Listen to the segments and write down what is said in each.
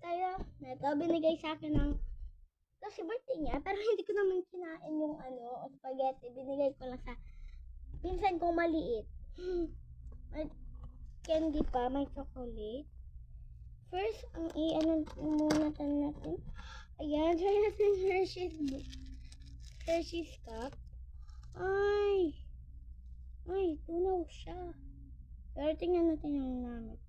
Kaya, ito, binigay sa akin ng, kasi birthday niya, pero hindi ko naman kinain yung spaghetti. Binigay ko lang sa pinsan kong maliit. May candy pa, may chocolate. First, ang muna natin. Ayan, try natin Hershey's cup. Ay, tunaw siya. Pero tingnan natin yung namit.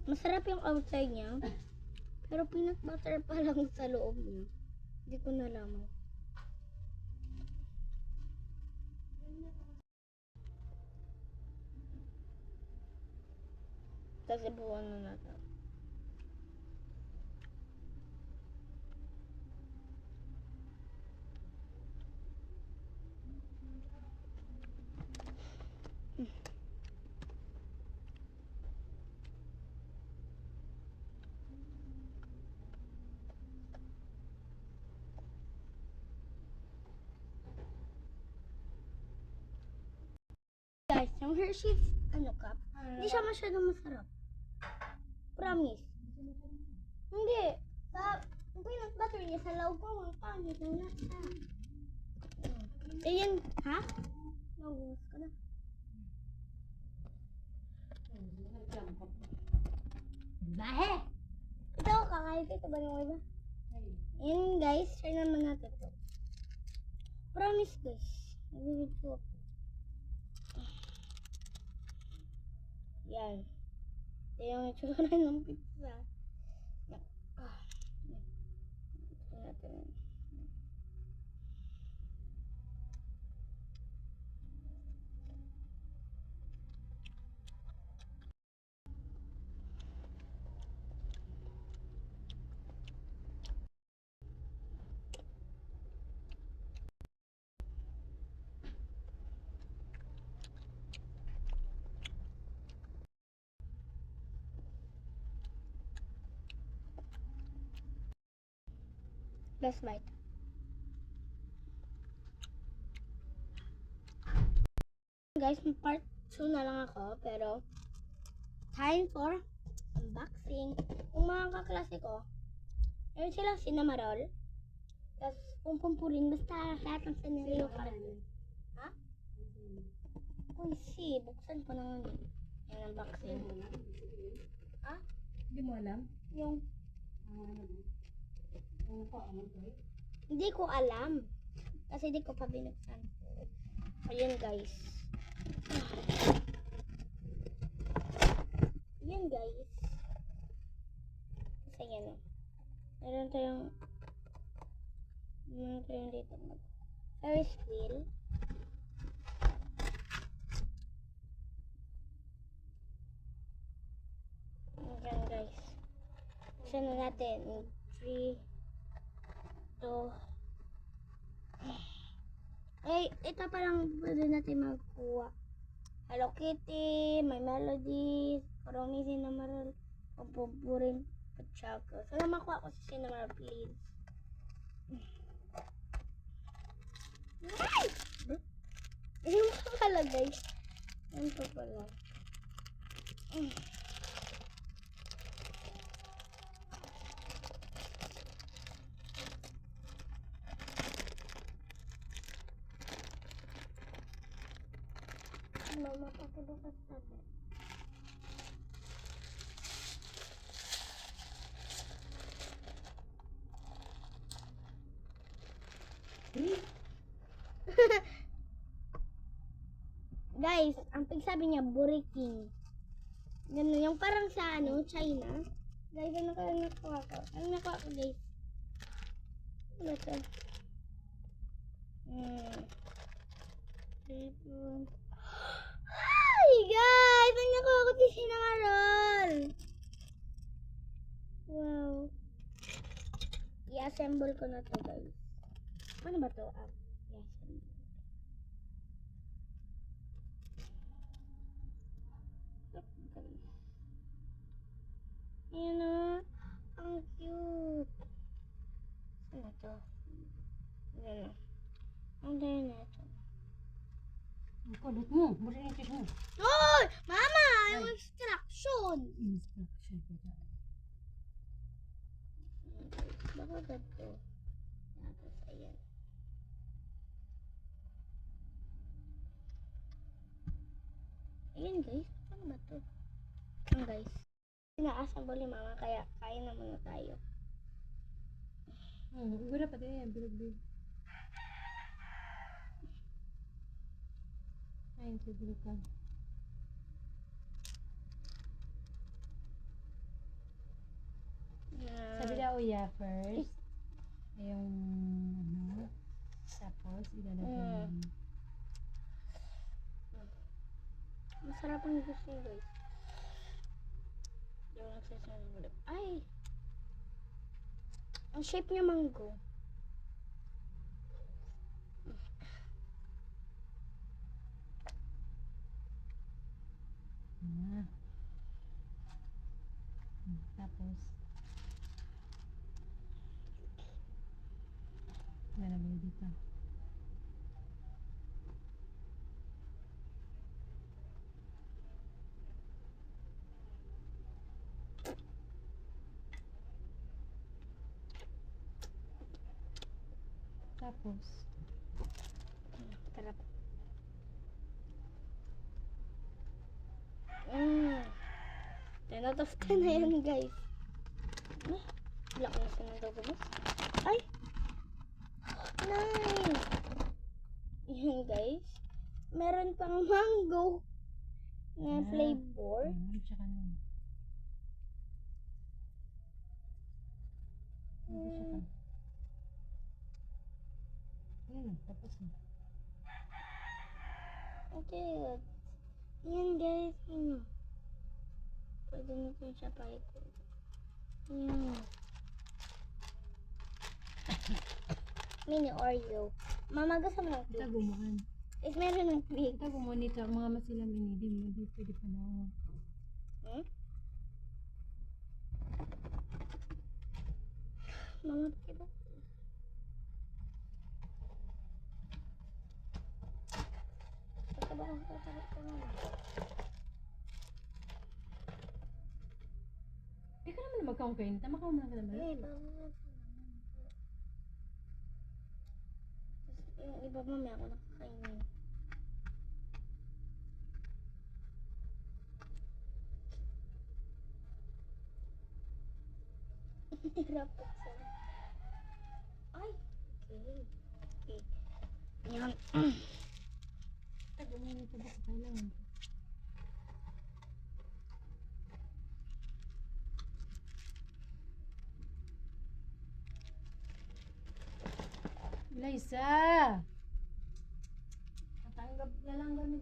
Masarap yung outside niya. Pero peanut butter pa lang sa loob niya. Hindi ko nalaman. Kasi buwan na natin. Guys, yung Hershey's cup, hindi siya masyadong masarap. Promise. Hindi. Yung peanut butter niya sa loob ko, ang pangit ng lasa. Ayan, ha? Nagugas ko na. Bahe! Ito, kakain ito ba yung iba? Ayan guys, share naman natin ito. Promise guys. Nabibig ko. Yan. Ito yung itsura ng pizza. Ito natin. Last bite. Guys, part 2 na lang ako, pero time for unboxing. Yung mga kaklase ko, meron silang cinnamon, tapos pumpumpurin, basta lahat ng scenario para. Ha? Uy, buksan ko na nga yun. Yung unboxing. Ha? Hindi mo alam? Yung hindi ko alam. Kasi hindi ko pa binuksan. Ayan guys. Ayan guys. Kasi yan o. Meron tayong dito. Ferris wheel. Ayan guys. Buksan na natin. 3, 2. Eh, ito parang pwede natin magkuha. Hello Kitty, My Melody, Kuromi Cinnamon, Pumpurin, Pachako. Sana makuha ko si Cinnamon, please. Ay! Yung pala guys. Yan pa pala. Mama, pakibukas natin. Guys, ang pagsabi niya, Buriking. Ganun, yung parang sa China. Guys, ano kaya nakuha ko? Ano nakuha ko, guys? Ano ito? Hi, guys! Ang nakuha ko si Cinnamon. Wow. I-assemble ko na to, guys. Ano ba to? I-assemble. Look, guys. Ayan na. Ang cute. Ano to? Ayan na. Ang dahil na ito. Ang kulit mo. Marinig mo. Hoy! Mama! Yung instruction! Instruction ko dyan. Baka ganito. Tapos, ayan. Ayan, guys. Ano ba to? Ayan, guys. Ina-assemble ni mama, kaya kain na muna tayo. Gura pa din yan. Bilog-bilog. Ayun, siguro ka. Sabi na uya first. Yung ano. Tapos, ilalagay yung Masarap ang gusto niyo, guys. Yung nagsasabi. Ay! Ang shape niya mango. tapos lalagay dito. Tapos Sarap. 10 out of 10 na yan, guys. Ay, wala ko na sinunod ko. Ay! Nice! Yan, guys. Meron pang mango na flavor. tsaka nun. Tapos na. Okay. Yan, guys. Ano? Pwede natin siya paikot. Yan. Mini Oreo. Mama, gusto mo ng Ito cake? gumahan. Is meron ng cake. Ito gumahan nito. Ang mga masilang hindi mo. Hindi pwede pa na. Hmm? Mama, diba? Ito ba kung tatarik ko naman? Hindi ka naman magkaungkain. Tama ka muna ka naman. Eh, bago ko. Yung iba mamaya ako nakakainin. Hirap po sila. Ay! Okay. Okay. Yan. Ito gumahan nito. Baka kailangan. Liza! Matanggap na lang kami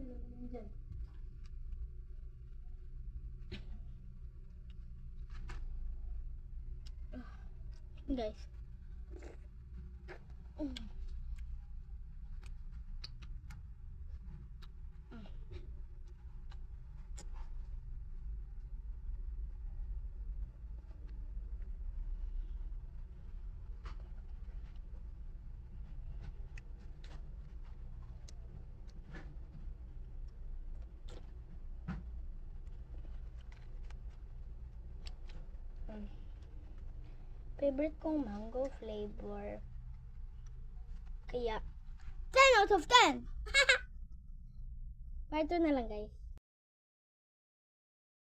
dyan. Guys. Favorite kong mango flavor. Kaya, 10 out of 10! Part 2 na lang, guys.